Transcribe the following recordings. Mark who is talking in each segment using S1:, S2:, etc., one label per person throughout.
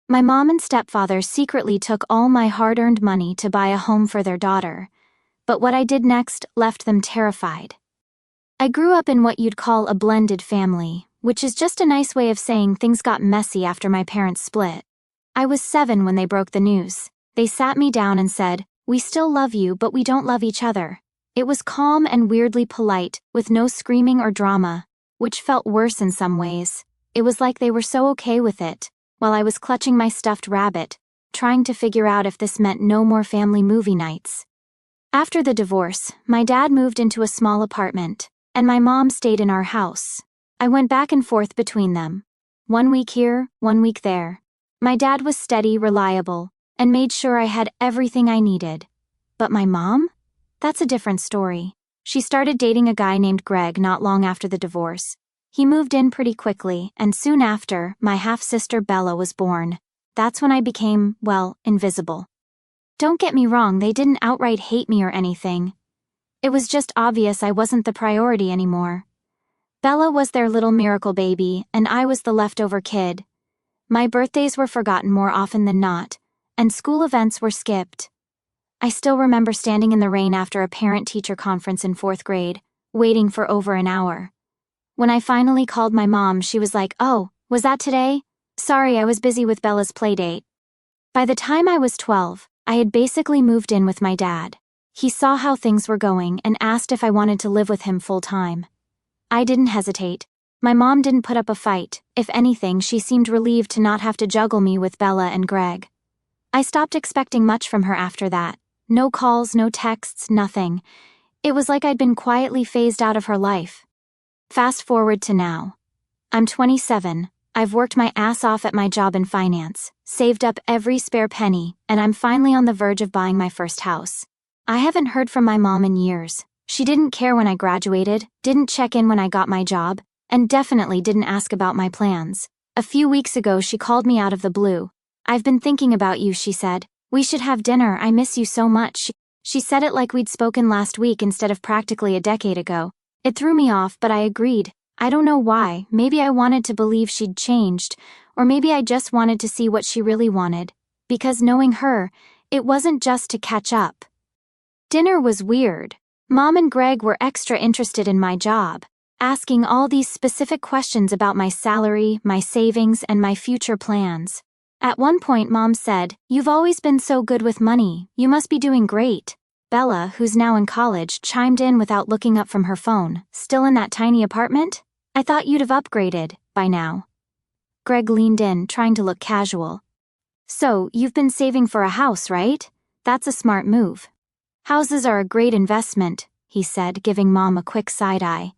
S1: My mom and stepfather secretly took all my hard-earned money to buy a home for their daughter, but what I did next left them terrified. I grew up in what you'd call a blended family, which is just a nice way of saying things got messy after my parents split. I was 7 when they broke the news. They sat me down and said, "We still love you, but we don't love each other." It was calm and weirdly polite, with no screaming or drama, which felt worse in some ways. It was like they were so okay with it, while I was clutching my stuffed rabbit, trying to figure out if this meant no more family movie nights. After the divorce, my dad moved into a small apartment, and my mom stayed in our house. I went back and forth between them. 1 week here, 1 week there. My dad was steady, reliable, and made sure I had everything I needed. But my mom? That's a different story. She started dating a guy named Greg not long after the divorce. He moved in pretty quickly, and soon after, my half-sister Bella was born. That's when I became, well, invisible. Don't get me wrong, they didn't outright hate me or anything. It was just obvious I wasn't the priority anymore. Bella was their little miracle baby, and I was the leftover kid. My birthdays were forgotten more often than not, and school events were skipped. I still remember standing in the rain after a parent-teacher conference in 4th grade, waiting for over an hour. When I finally called my mom, she was like, "Oh, was that today? Sorry, I was busy with Bella's playdate." By the time I was 12, I had basically moved in with my dad. He saw how things were going and asked if I wanted to live with him full-time. I didn't hesitate. My mom didn't put up a fight. If anything, she seemed relieved to not have to juggle me with Bella and Greg. I stopped expecting much from her after that. No calls, no texts, nothing. It was like I'd been quietly phased out of her life. Fast forward to now. I'm 27, I've worked my ass off at my job in finance, saved up every spare penny, and I'm finally on the verge of buying my first house. I haven't heard from my mom in years. She didn't care when I graduated, didn't check in when I got my job, and definitely didn't ask about my plans. A few weeks ago she called me out of the blue. "I've been thinking about you," she said. "We should have dinner, I miss you so much." She said it like we'd spoken last week instead of practically a decade ago. It threw me off, but I agreed. I don't know why. Maybe I wanted to believe she'd changed, or maybe I just wanted to see what she really wanted. Because knowing her, it wasn't just to catch up. Dinner was weird. Mom and Greg were extra interested in my job, asking all these specific questions about my salary, my savings, and my future plans. At one point, Mom said, "You've always been so good with money, you must be doing great." Bella, who's now in college, chimed in without looking up from her phone. "Still in that tiny apartment? I thought you'd have upgraded by now." Greg leaned in, trying to look casual. "So, you've been saving for a house, right? That's a smart move." "Houses are a great investment," he said, giving Mom a quick side-eye.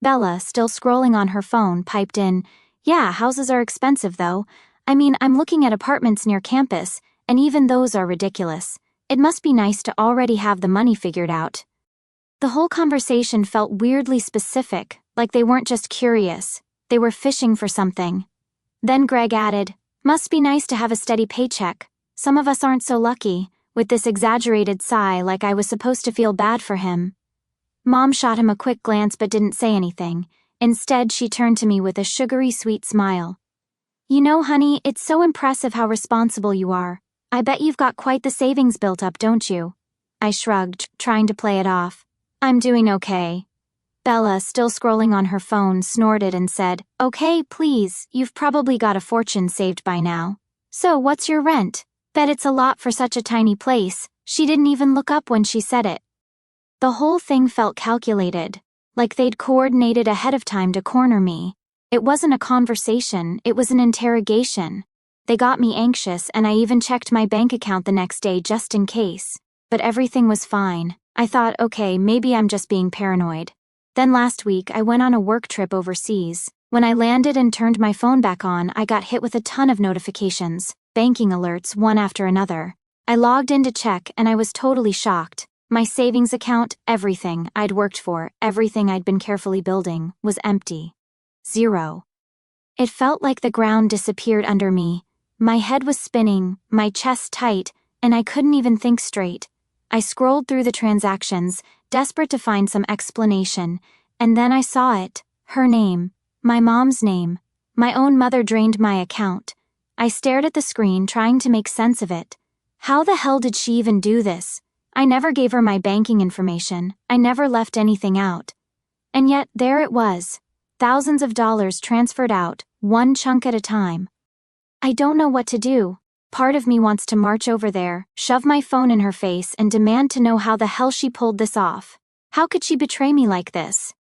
S1: Bella, still scrolling on her phone, piped in, "Yeah, houses are expensive though. I mean, I'm looking at apartments near campus, and even those are ridiculous. It must be nice to already have the money figured out." The whole conversation felt weirdly specific, like they weren't just curious, they were fishing for something. Then Greg added, "Must be nice to have a steady paycheck. Some of us aren't so lucky," with this exaggerated sigh like I was supposed to feel bad for him. Mom shot him a quick glance but didn't say anything. Instead, she turned to me with a sugary sweet smile. "You know, honey, it's so impressive how responsible you are. I bet you've got quite the savings built up, don't you?" I shrugged, trying to play it off. "I'm doing okay." Bella, still scrolling on her phone, snorted and said, "Okay, please, you've probably got a fortune saved by now. So what's your rent? Bet it's a lot for such a tiny place." She didn't even look up when she said it. The whole thing felt calculated, like they'd coordinated ahead of time to corner me. It wasn't a conversation, it was an interrogation. They got me anxious, and I even checked my bank account the next day just in case. But everything was fine. I thought, okay, maybe I'm just being paranoid. Then last week, I went on a work trip overseas. When I landed and turned my phone back on, I got hit with a ton of notifications, banking alerts, one after another. I logged in to check, and I was totally shocked. My savings account, everything I'd worked for, everything I'd been carefully building, was empty. Zero. It felt like the ground disappeared under me. My head was spinning, my chest tight, and I couldn't even think straight. I scrolled through the transactions, desperate to find some explanation, and then I saw it. Her name. My mom's name. My own mother drained my account. I stared at the screen, trying to make sense of it. How the hell did she even do this? I never gave her my banking information. I never left anything out. And yet, there it was. Thousands of dollars transferred out, one chunk at a time. I don't know what to do. Part of me wants to march over there, shove my phone in her face, and demand to know how the hell she pulled this off. How could she betray me like this?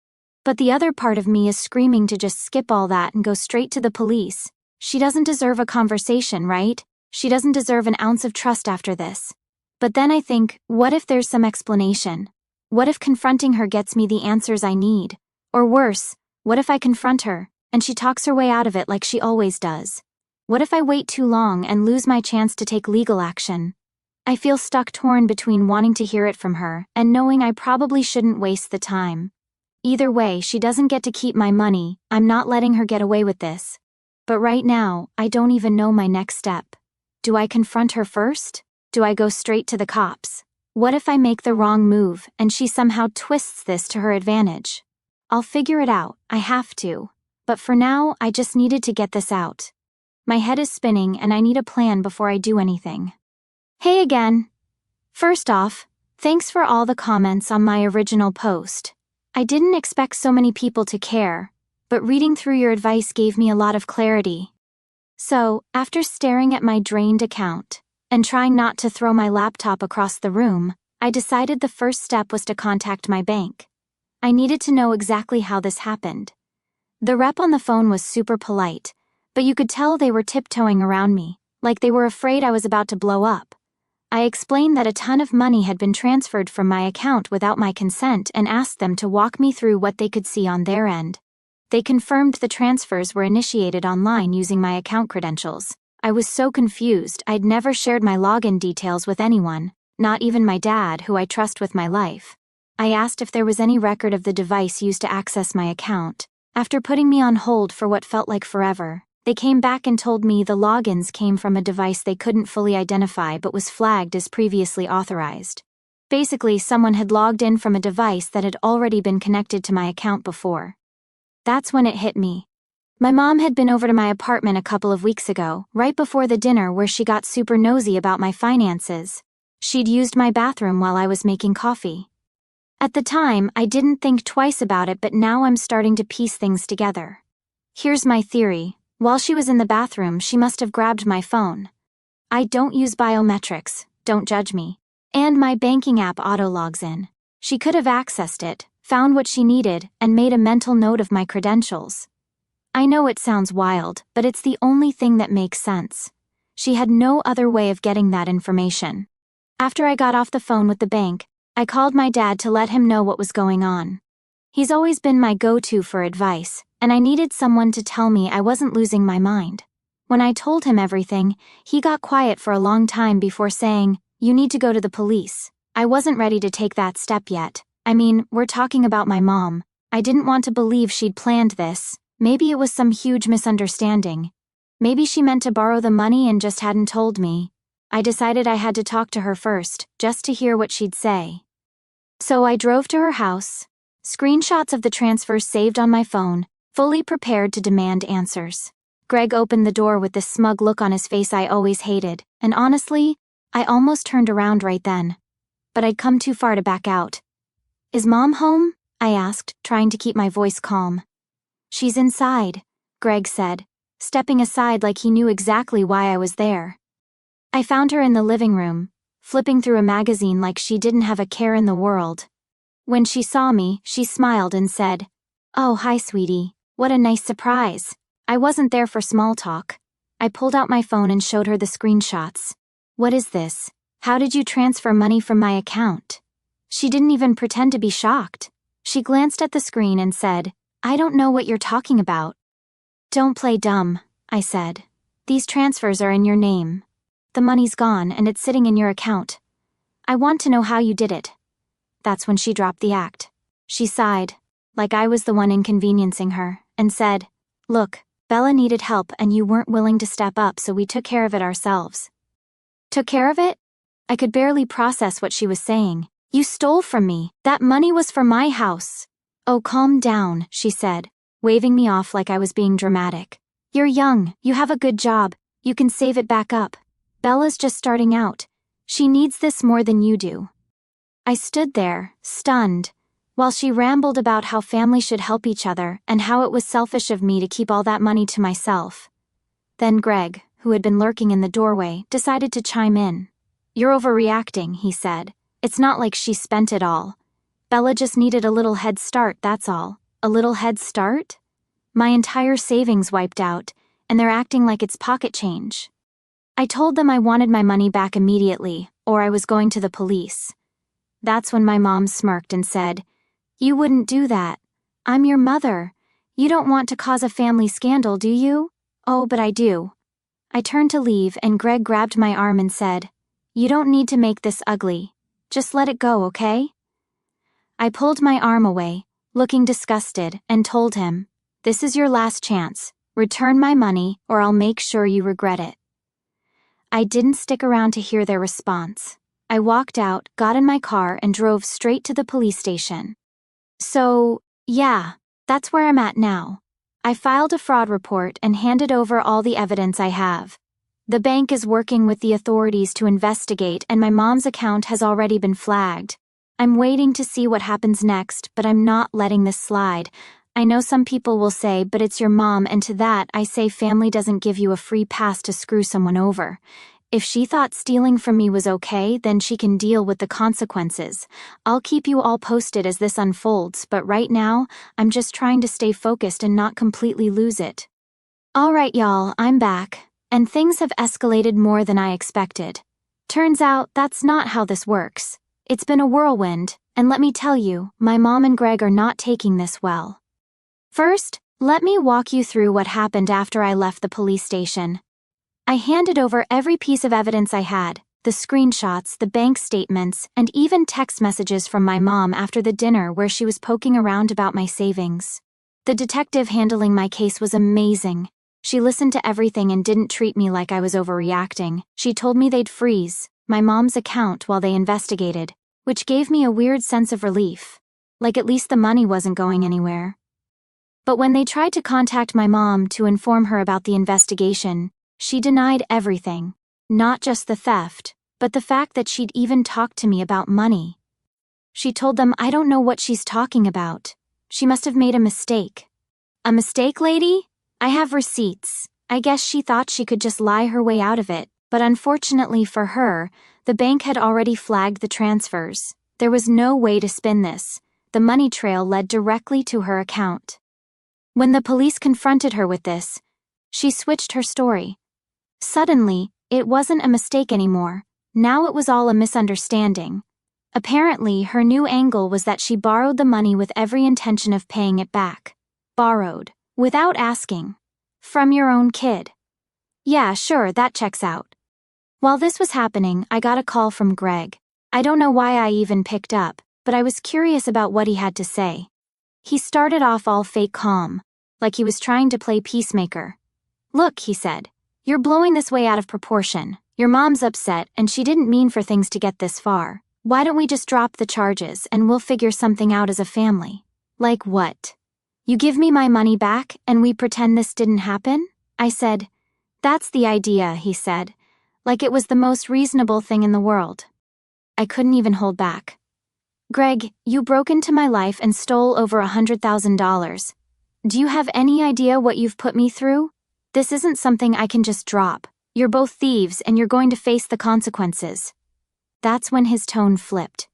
S1: But the other part of me is screaming to just skip all that and go straight to the police. She doesn't deserve a conversation, right? She doesn't deserve an ounce of trust after this. But then I think, what if there's some explanation? What if confronting her gets me the answers I need? Or worse, what if I confront her, and she talks her way out of it like she always does? What if I wait too long and lose my chance to take legal action? I feel stuck, torn between wanting to hear it from her and knowing I probably shouldn't waste the time. Either way, she doesn't get to keep my money. I'm not letting her get away with this. But right now, I don't even know my next step. Do I confront her first? Do I go straight to the cops? What if I make the wrong move and she somehow twists this to her advantage? I'll figure it out, I have to. But for now, I just needed to get this out. My head is spinning and I need a plan before I do anything. Hey again. First off, thanks for all the comments on my original post. I didn't expect so many people to care, but reading through your advice gave me a lot of clarity. So, after staring at my drained account and trying not to throw my laptop across the room, I decided the first step was to contact my bank. I needed to know exactly how this happened. The rep on the phone was super polite, but you could tell they were tiptoeing around me, like they were afraid I was about to blow up. I explained that a ton of money had been transferred from my account without my consent and asked them to walk me through what they could see on their end. They confirmed the transfers were initiated online using my account credentials. I was so confused I'd never shared my login details with anyone, not even my dad, who I trust with my life. I asked if there was any record of the device used to access my account. After putting me on hold for what felt like forever, they came back and told me the logins came from a device they couldn't fully identify but was flagged as previously authorized. Basically, someone had logged in from a device that had already been connected to my account before. That's when it hit me. My mom had been over to my apartment a couple of weeks ago, right before the dinner, where she got super nosy about my finances. She'd used my bathroom while I was making coffee. At the time, I didn't think twice about it, but now I'm starting to piece things together. Here's my theory. While she was in the bathroom, she must have grabbed my phone. I don't use biometrics, don't judge me. And my banking app auto-logs in. She could have accessed it, found what she needed, and made a mental note of my credentials. I know it sounds wild, but it's the only thing that makes sense. She had no other way of getting that information. After I got off the phone with the bank, I called my dad to let him know what was going on. He's always been my go-to for advice, and I needed someone to tell me I wasn't losing my mind. When I told him everything, he got quiet for a long time before saying, "You need to go to the police." I wasn't ready to take that step yet. I mean, we're talking about my mom. I didn't want to believe she'd planned this. Maybe it was some huge misunderstanding. Maybe she meant to borrow the money and just hadn't told me. I decided I had to talk to her first, just to hear what she'd say. So I drove to her house. Screenshots of the transfers saved on my phone, fully prepared to demand answers. Greg opened the door with this smug look on his face I always hated, and honestly, I almost turned around right then. But I'd come too far to back out. "Is Mom home?" I asked, trying to keep my voice calm. "She's inside," Greg said, stepping aside like he knew exactly why I was there. I found her in the living room, flipping through a magazine like she didn't have a care in the world. When she saw me, she smiled and said, "Oh, hi, sweetie. What a nice surprise." I wasn't there for small talk. I pulled out my phone and showed her the screenshots. "What is this? How did you transfer money from my account?" She didn't even pretend to be shocked. She glanced at the screen and said, "I don't know what you're talking about." "Don't play dumb," I said. "These transfers are in your name. The money's gone and it's sitting in your account. I want to know how you did it." That's when she dropped the act. She sighed, like I was the one inconveniencing her, and said, "Look, Bella needed help and you weren't willing to step up, so we took care of it ourselves." "Took care of it?" I could barely process what she was saying. "You stole from me. That money was for my house." "Oh, calm down," she said, waving me off like I was being dramatic. "You're young, you have a good job. You can save it back up. Bella's just starting out. She needs this more than you do." I stood there, stunned, while she rambled about how family should help each other and how it was selfish of me to keep all that money to myself. Then Greg, who had been lurking in the doorway, decided to chime in. "You're overreacting," he said. "It's not like she spent it all. Bella just needed a little head start, that's all." "A little head start?" "My entire savings wiped out, and they're acting like it's pocket change." I told them I wanted my money back immediately, or I was going to the police. That's when my mom smirked and said, "You wouldn't do that. I'm your mother. You don't want to cause a family scandal, do you?" "Oh, but I do." I turned to leave and Greg grabbed my arm and said, "You don't need to make this ugly. Just let it go, okay?" I pulled my arm away, looking disgusted, and told him, "This is your last chance. Return my money or I'll make sure you regret it." I didn't stick around to hear their response. I walked out, got in my car, and drove straight to the police station. So, yeah, that's where I'm at now. I filed a fraud report and handed over all the evidence I have. The bank is working with the authorities to investigate, and my mom's account has already been flagged. I'm waiting to see what happens next, but I'm not letting this slide. I know some people will say, "But it's your mom," and to that I say family doesn't give you a free pass to screw someone over. If she thought stealing from me was okay, then she can deal with the consequences. I'll keep you all posted as this unfolds, but right now, I'm just trying to stay focused and not completely lose it. Alright y'all, I'm back, and things have escalated more than I expected. Turns out, that's not how this works. It's been a whirlwind, and let me tell you, my mom and Greg are not taking this well. First, let me walk you through what happened after I left the police station. I handed over every piece of evidence I had, the screenshots, the bank statements, and even text messages from my mom after the dinner where she was poking around about my savings. The detective handling my case was amazing. She listened to everything and didn't treat me like I was overreacting. She told me they'd freeze my mom's account while they investigated, which gave me a weird sense of relief. Like at least the money wasn't going anywhere. But when they tried to contact my mom to inform her about the investigation, she denied everything. Not just the theft, but the fact that she'd even talked to me about money. She told them I don't know what she's talking about. She must have made a mistake. A mistake, lady? I have receipts. I guess she thought she could just lie her way out of it, but unfortunately for her, the bank had already flagged the transfers. There was no way to spin this. The money trail led directly to her account. When the police confronted her with this, she switched her story. Suddenly, it wasn't a mistake anymore. Now it was all a misunderstanding. Apparently, her new angle was that she borrowed the money with every intention of paying it back. Borrowed. Without asking. From your own kid. Yeah, sure, that checks out. While this was happening, I got a call from Greg. I don't know why I even picked up, but I was curious about what he had to say. He started off all fake calm, like he was trying to play peacemaker. "Look," he said, "you're blowing this way out of proportion. Your mom's upset and she didn't mean for things to get this far. Why don't we just drop the charges and we'll figure something out as a family?" "Like what? You give me my money back and we pretend this didn't happen?" I said. "That's the idea," he said, like it was the most reasonable thing in the world. I couldn't even hold back. "Greg, you broke into my life and stole over $100,000. Do you have any idea what you've put me through? This isn't something I can just drop. You're both thieves and you're going to face the consequences." That's when his tone flipped.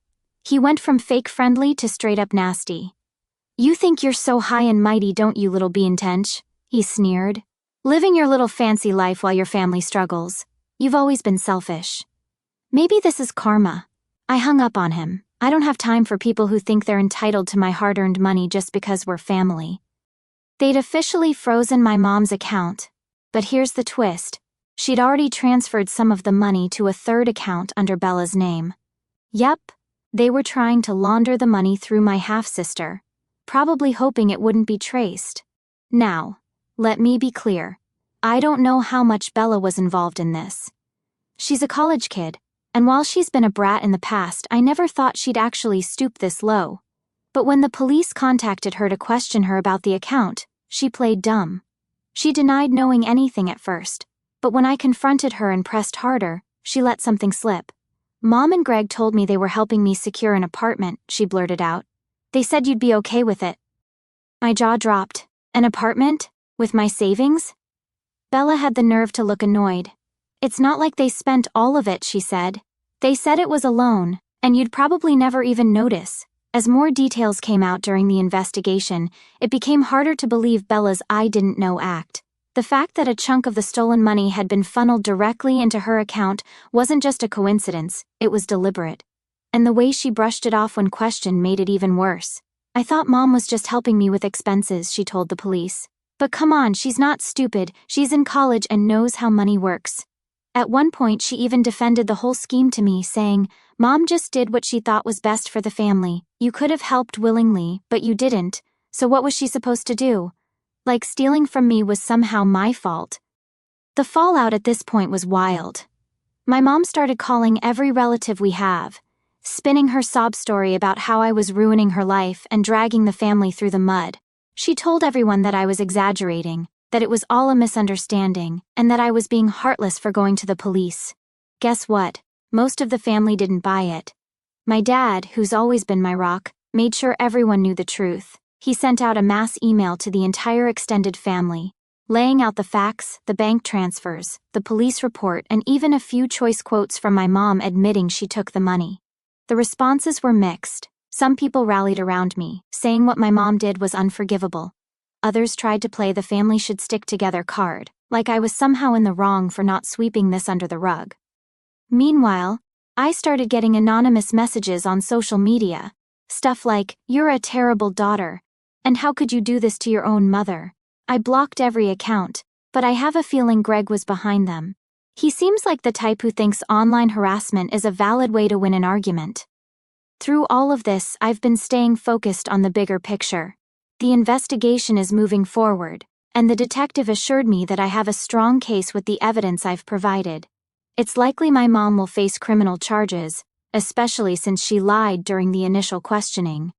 S1: He went from fake friendly to straight up nasty. "You think you're so high and mighty, don't you, little beantench?" he sneered. "Living your little fancy life while your family struggles. You've always been selfish. Maybe this is karma." I hung up on him. I don't have time for people who think they're entitled to my hard-earned money just because we're family. They'd officially frozen my mom's account. But here's the twist. She'd already transferred some of the money to a third account under Bella's name. Yep, they were trying to launder the money through my half-sister, probably hoping it wouldn't be traced. Now, let me be clear. I don't know how much Bella was involved in this. She's a college kid, and while she's been a brat in the past, I never thought she'd actually stoop this low. But when the police contacted her to question her about the account, she played dumb. She denied knowing anything at first. But when I confronted her and pressed harder, she let something slip. "Mom and Greg told me they were helping me secure an apartment," she blurted out. "They said you'd be okay with it." My jaw dropped. An apartment? With my savings? Bella had the nerve to look annoyed. "It's not like they spent all of it," she said. "They said it was a loan, and you'd probably never even notice." As more details came out during the investigation, it became harder to believe Bella's "I didn't know" act. The fact that a chunk of the stolen money had been funneled directly into her account wasn't just a coincidence, it was deliberate. And the way she brushed it off when questioned made it even worse. "I thought Mom was just helping me with expenses," she told the police. "But come on, she's not stupid, she's in college and knows how money works." At one point she even defended the whole scheme to me, saying, "Mom just did what she thought was best for the family. You could have helped willingly, but you didn't, so what was she supposed to do? Like stealing from me was somehow my fault." The fallout at this point was wild. My mom started calling every relative we have, spinning her sob story about how I was ruining her life and dragging the family through the mud. She told everyone that I was exaggerating, that it was all a misunderstanding, and that I was being heartless for going to the police. Guess what? Most of the family didn't buy it. My dad, who's always been my rock, made sure everyone knew the truth. He sent out a mass email to the entire extended family, laying out the facts, the bank transfers, the police report, and even a few choice quotes from my mom admitting she took the money. The responses were mixed. Some people rallied around me, saying what my mom did was unforgivable. Others tried to play the family should stick together card, like I was somehow in the wrong for not sweeping this under the rug. Meanwhile, I started getting anonymous messages on social media. Stuff like, "You're a terrible daughter," and "How could you do this to your own mother?" I blocked every account, but I have a feeling Greg was behind them. He seems like the type who thinks online harassment is a valid way to win an argument. Through all of this, I've been staying focused on the bigger picture. The investigation is moving forward, and the detective assured me that I have a strong case with the evidence I've provided. It's likely my mom will face criminal charges, especially since she lied during the initial questioning.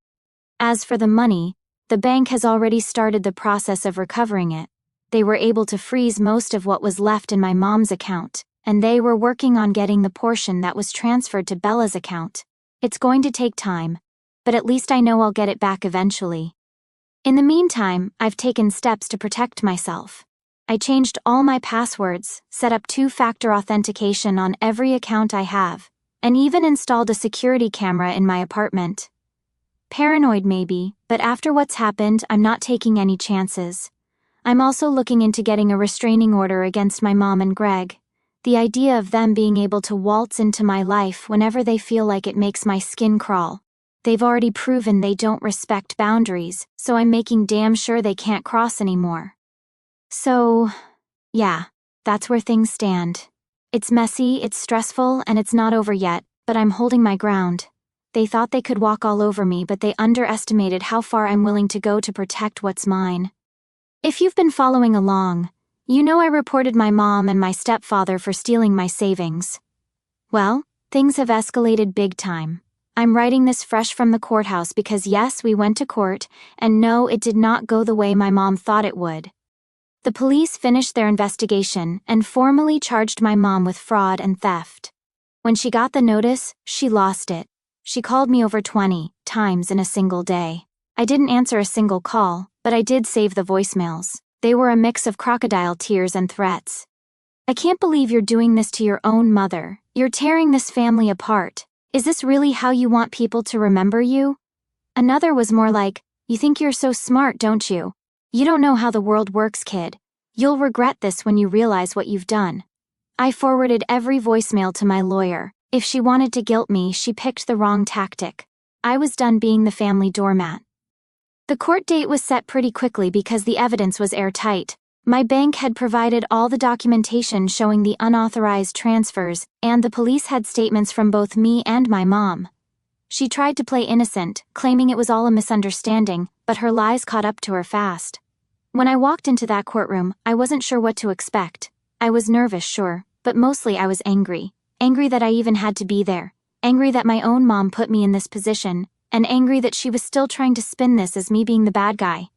S1: As for the money, the bank has already started the process of recovering it. They were able to freeze most of what was left in my mom's account, and they were working on getting the portion that was transferred to Bella's account. It's going to take time, but at least I know I'll get it back eventually. In the meantime, I've taken steps to protect myself. I changed all my passwords, set up two-factor authentication on every account I have, and even installed a security camera in my apartment. Paranoid maybe, but after what's happened, I'm not taking any chances. I'm also looking into getting a restraining order against my mom and Greg. The idea of them being able to waltz into my life whenever they feel like it makes my skin crawl. They've already proven they don't respect boundaries, so I'm making damn sure they can't cross anymore. So, yeah, that's where things stand. It's messy, it's stressful, and it's not over yet, but I'm holding my ground. They thought they could walk all over me, but they underestimated how far I'm willing to go to protect what's mine. If you've been following along, you know I reported my mom and my stepfather for stealing my savings. Well, things have escalated big time. I'm writing this fresh from the courthouse because yes, we went to court, and no, it did not go the way my mom thought it would. The police finished their investigation and formally charged my mom with fraud and theft. When she got the notice, she lost it. She called me over 20 times in a single day. I didn't answer a single call, but I did save the voicemails. They were a mix of crocodile tears and threats. "I can't believe you're doing this to your own mother. You're tearing this family apart. Is this really how you want people to remember you?" Another was more like, "You think you're so smart, don't you? You don't know how the world works, kid. You'll regret this when you realize what you've done." I forwarded every voicemail to my lawyer. If she wanted to guilt me, she picked the wrong tactic. I was done being the family doormat. The court date was set pretty quickly because the evidence was airtight. My bank had provided all the documentation showing the unauthorized transfers, and the police had statements from both me and my mom. She tried to play innocent, claiming it was all a misunderstanding, but her lies caught up to her fast. When I walked into that courtroom, I wasn't sure what to expect. I was nervous, sure, but mostly I was angry. Angry that I even had to be there. Angry that my own mom put me in this position, and angry that she was still trying to spin this as me being the bad guy.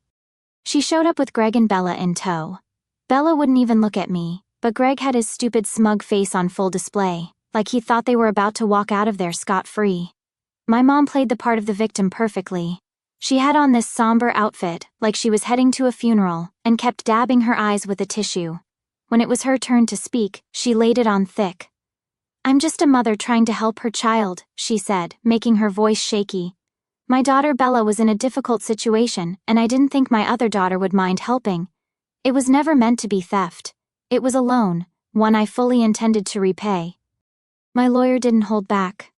S1: She showed up with Greg and Bella in tow. Bella wouldn't even look at me. But Greg had his stupid smug face on full display, like he thought they were about to walk out of there scot-free. My mom played the part of the victim perfectly. She had on this somber outfit, like she was heading to a funeral, and kept dabbing her eyes with a tissue. When it was her turn to speak, she laid it on thick. "I'm just a mother trying to help her child," she said, making her voice shaky. "My daughter Bella was in a difficult situation, and I didn't think my other daughter would mind helping. It was never meant to be theft. It was a loan, one I fully intended to repay." My lawyer didn't hold back.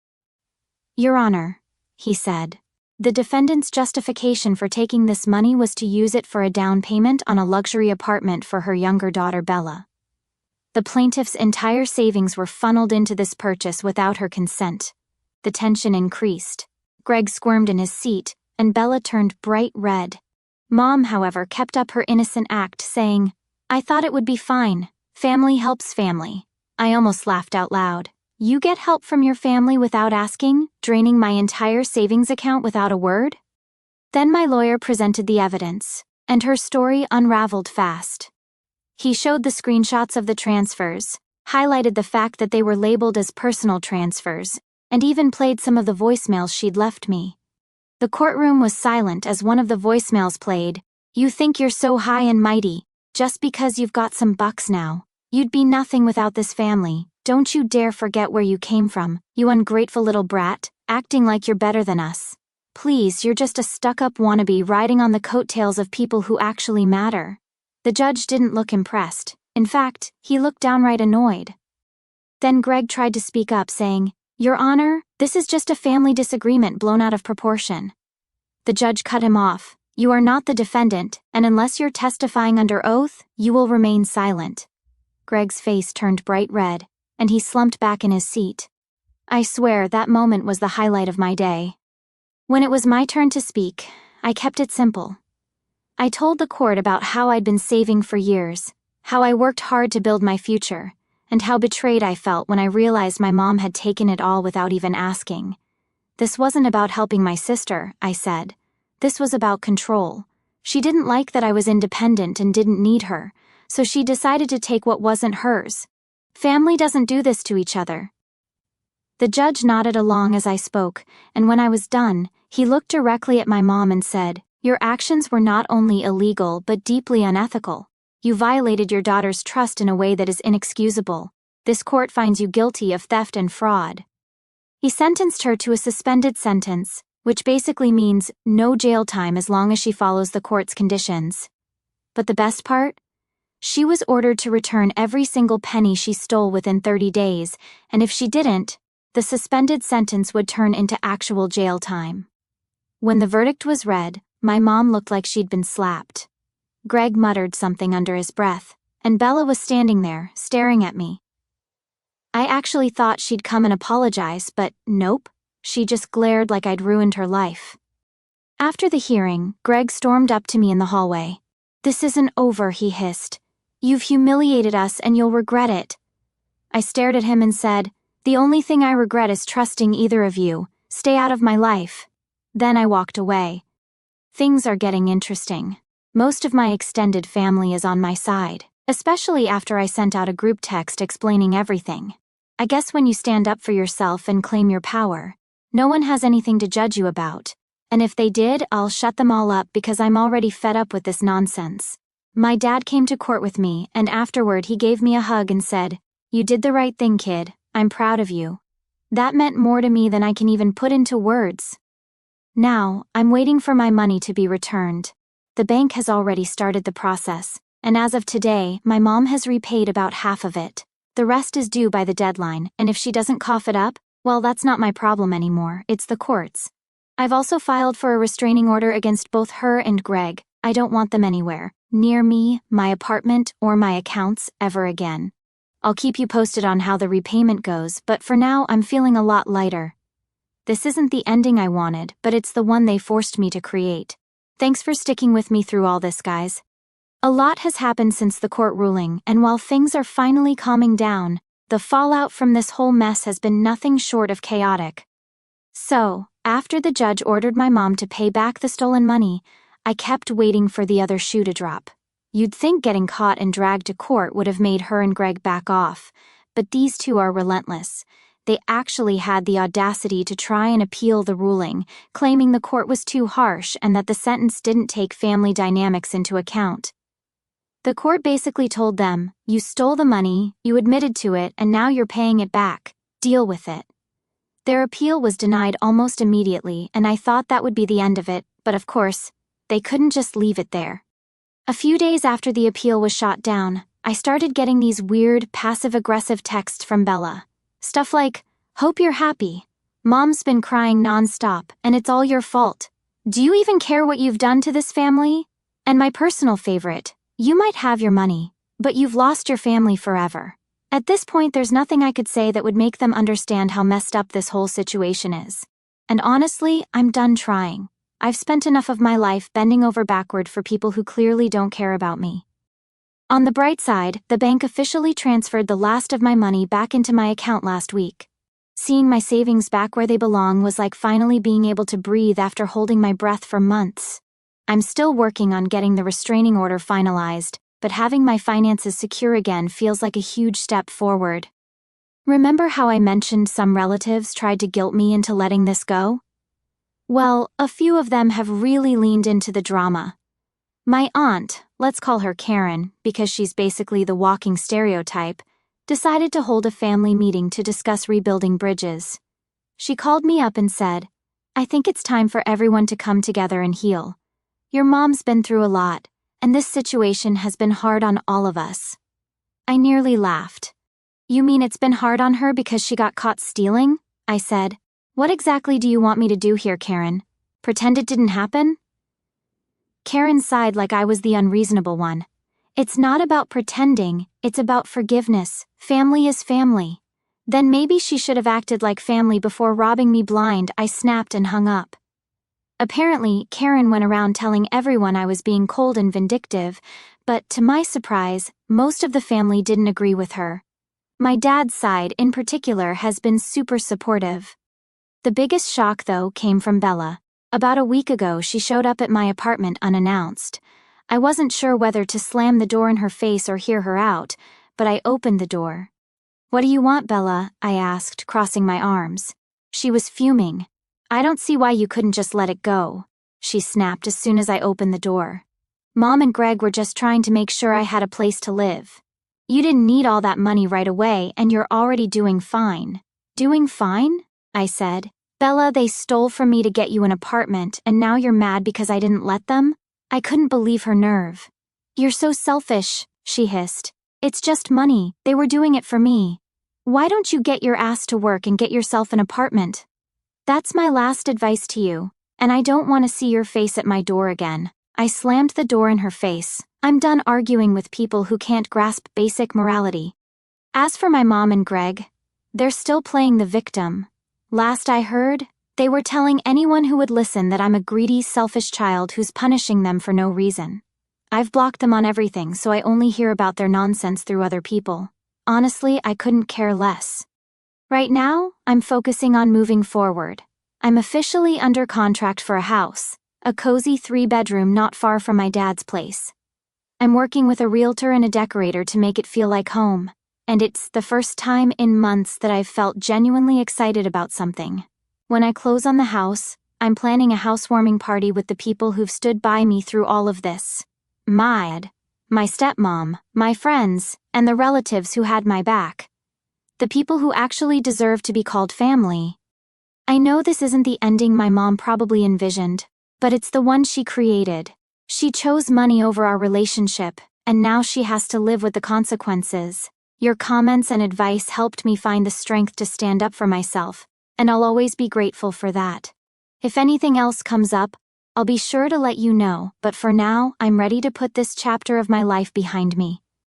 S1: "Your Honor," he said, "the defendant's justification for taking this money was to use it for a down payment on a luxury apartment for her younger daughter Bella. The plaintiff's entire savings were funneled into this purchase without her consent." The tension increased. Greg squirmed in his seat, and Bella turned bright red. Mom, however, kept up her innocent act, saying, "I thought it would be fine. Family helps family." I almost laughed out loud. "You get help from your family without asking, draining my entire savings account without a word?" Then my lawyer presented the evidence, and her story unraveled fast. He showed the screenshots of the transfers, highlighted the fact that they were labeled as personal transfers, and even played some of the voicemails she'd left me. The courtroom was silent as one of the voicemails played. "You think you're so high and mighty, just because you've got some bucks now. You'd be nothing without this family. Don't you dare forget where you came from, you ungrateful little brat, acting like you're better than us. Please, you're just a stuck-up wannabe riding on the coattails of people who actually matter." The judge didn't look impressed. In fact, he looked downright annoyed. Then Greg tried to speak up, saying, "Your Honor, this is just a family disagreement blown out of proportion." The judge cut him off. "You are not the defendant, and unless you're testifying under oath, you will remain silent." Greg's face turned bright red, and he slumped back in his seat. I swear that moment was the highlight of my day. When it was my turn to speak, I kept it simple. I told the court about how I'd been saving for years, how I worked hard to build my future, and how betrayed I felt when I realized my mom had taken it all without even asking. This wasn't about helping my sister, I said. This was about control. She didn't like that I was independent and didn't need her, so she decided to take what wasn't hers. Family doesn't do this to each other. The judge nodded along as I spoke, and when I was done, he looked directly at my mom and said, "Your actions were not only illegal but deeply unethical. You violated your daughter's trust in a way that is inexcusable. This court finds you guilty of theft and fraud." He sentenced her to a suspended sentence, which basically means no jail time as long as she follows the court's conditions. But the best part? She was ordered to return every single penny she stole within 30 days, and if she didn't, the suspended sentence would turn into actual jail time. When the verdict was read, my mom looked like she'd been slapped. Greg muttered something under his breath, and Bella was standing there, staring at me. I actually thought she'd come and apologize, but nope, she just glared like I'd ruined her life. After the hearing, Greg stormed up to me in the hallway. "This isn't over," he hissed. "You've humiliated us and you'll regret it." I stared at him and said, "The only thing I regret is trusting either of you. Stay out of my life." Then I walked away. Things are getting interesting. Most of my extended family is on my side, especially after I sent out a group text explaining everything. I guess when you stand up for yourself and claim your power, no one has anything to judge you about. And if they did, I'll shut them all up because I'm already fed up with this nonsense. My dad came to court with me, and afterward he gave me a hug and said, "You did the right thing, kid. I'm proud of you." That meant more to me than I can even put into words. Now, I'm waiting for my money to be returned. The bank has already started the process, and as of today, my mom has repaid about half of it. The rest is due by the deadline, and if she doesn't cough it up, well, that's not my problem anymore, it's the court's. I've also filed for a restraining order against both her and Greg. I don't want them anywhere, near me, my apartment, or my accounts, ever again. I'll keep you posted on how the repayment goes, but for now I'm feeling a lot lighter. This isn't the ending I wanted, but it's the one they forced me to create. Thanks for sticking with me through all this, guys. A lot has happened since the court ruling, and while things are finally calming down, the fallout from this whole mess has been nothing short of chaotic. So, after the judge ordered my mom to pay back the stolen money, I kept waiting for the other shoe to drop. You'd think getting caught and dragged to court would have made her and Greg back off, but these two are relentless. They actually had the audacity to try and appeal the ruling, claiming the court was too harsh and that the sentence didn't take family dynamics into account. The court basically told them, "You stole the money, you admitted to it, and now you're paying it back. Deal with it." Their appeal was denied almost immediately, and I thought that would be the end of it, but of course, they couldn't just leave it there. A few days after the appeal was shot down, I started getting these weird, passive-aggressive texts from Bella. Stuff like, "Hope you're happy. Mom's been crying nonstop, and it's all your fault. Do you even care what you've done to this family?" And my personal favorite, "You might have your money, but you've lost your family forever." At this point, there's nothing I could say that would make them understand how messed up this whole situation is. And honestly, I'm done trying. I've spent enough of my life bending over backward for people who clearly don't care about me. On the bright side, the bank officially transferred the last of my money back into my account last week. Seeing my savings back where they belong was like finally being able to breathe after holding my breath for months. I'm still working on getting the restraining order finalized, but having my finances secure again feels like a huge step forward. Remember how I mentioned some relatives tried to guilt me into letting this go? Well, a few of them have really leaned into the drama. My aunt, let's call her Karen, because she's basically the walking stereotype, decided to hold a family meeting to discuss rebuilding bridges. She called me up and said, "I think it's time for everyone to come together and heal. Your mom's been through a lot, and this situation has been hard on all of us." I nearly laughed. "You mean it's been hard on her because she got caught stealing?" I said. "What exactly do you want me to do here, Karen? Pretend it didn't happen?" Karen sighed like I was the unreasonable one. "It's not about pretending, it's about forgiveness. Family is family." Then maybe she should have acted like family before robbing me blind. I snapped and hung up. Apparently, Karen went around telling everyone I was being cold and vindictive, but to my surprise, most of the family didn't agree with her. My dad's side, in particular, has been super supportive. The biggest shock, though, came from Bella. About a week ago, she showed up at my apartment unannounced. I wasn't sure whether to slam the door in her face or hear her out, but I opened the door. "What do you want, Bella?" I asked, crossing my arms. She was fuming. "I don't see why you couldn't just let it go," she snapped as soon as I opened the door. "Mom and Greg were just trying to make sure I had a place to live. You didn't need all that money right away, and you're already doing fine." "Doing fine?" I said. "Bella, they stole from me to get you an apartment, and now you're mad because I didn't let them?" I couldn't believe her nerve. "You're so selfish," she hissed. "It's just money. They were doing it for me. Why don't you get your ass to work and get yourself an apartment? That's my last advice to you, and I don't want to see your face at my door again." I slammed the door in her face. I'm done arguing with people who can't grasp basic morality. As for my mom and Greg, they're still playing the victim. Last I heard, they were telling anyone who would listen that I'm a greedy, selfish child who's punishing them for no reason. I've blocked them on everything, so I only hear about their nonsense through other people. Honestly, I couldn't care less. Right now, I'm focusing on moving forward. I'm officially under contract for a house, a cozy 3-bedroom not far from my dad's place. I'm working with a realtor and a decorator to make it feel like home, and it's the first time in months that I've felt genuinely excited about something. When I close on the house, I'm planning a housewarming party with the people who've stood by me through all of this. My stepmom, my friends, and the relatives who had my back. The people who actually deserve to be called family. I know this isn't the ending my mom probably envisioned, but it's the one she created. She chose money over our relationship, and now she has to live with the consequences. Your comments and advice helped me find the strength to stand up for myself, and I'll always be grateful for that. If anything else comes up, I'll be sure to let you know, but for now, I'm ready to put this chapter of my life behind me.